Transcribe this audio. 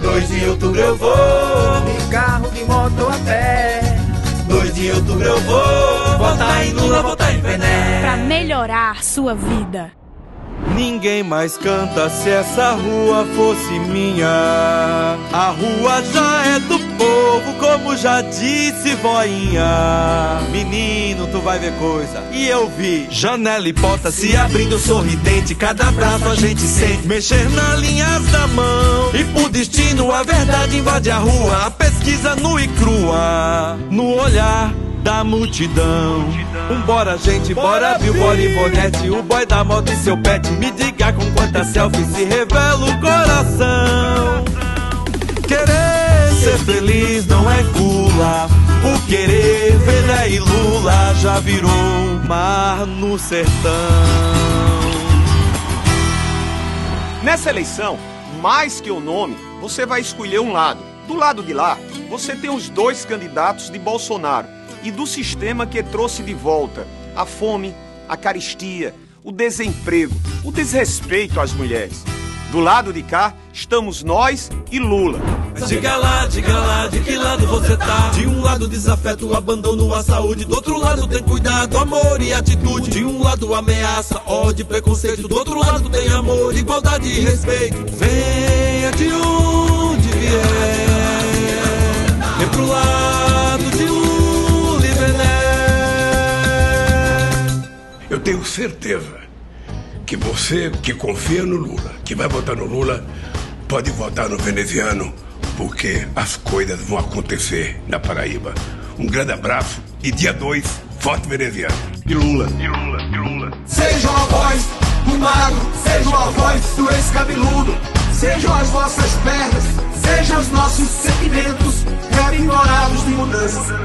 2 de outubro eu vou, de carro, de moto ou a pé. 2 de outubro eu vou, votar em Lula, votar em Pené. Pra melhorar sua vida. Ninguém mais canta se essa rua fosse minha. A rua já é do povo, como já disse voinha. Menino, tu vai ver coisa. E eu vi janela e porta se abrindo sorridente. Cada braço a gente sente mexer nas linhas da mão. E por destino a verdade invade a rua. A pesquisa nua e crua no olhar da multidão. Bora gente, bora Billboard e Bonete. O boy da moto e seu pet. Me diga com quantas selfies se revela o coração. Querer ser feliz não é gula. O querer Vené e Lula já virou mar no sertão. Nessa eleição, mais que o nome, você vai escolher um lado. Do lado de lá, você tem os 2 candidatos de Bolsonaro e do sistema que trouxe de volta a fome, a carestia, o desemprego, o desrespeito às mulheres. Do lado de cá, estamos nós e Lula. Diga lá, de que lado você tá? De um lado desafeto, abandono à saúde. Do outro lado tem cuidado, amor e atitude. De um lado ameaça, ódio, preconceito. Do outro lado tem amor, igualdade e respeito. Venha de onde vier, vem pro lado de Lula e Vené. Eu tenho certeza que você que confia no Lula, que vai votar no Lula, pode votar no veneziano, porque as coisas vão acontecer na Paraíba. Um grande abraço e dia 2, voto veneziano. E Lula. E Lula. E Lula. Sejam a voz do magro, sejam a voz do ex-cabeludo, sejam as vossas pernas, sejam os nossos sentimentos, ignorados de mudança.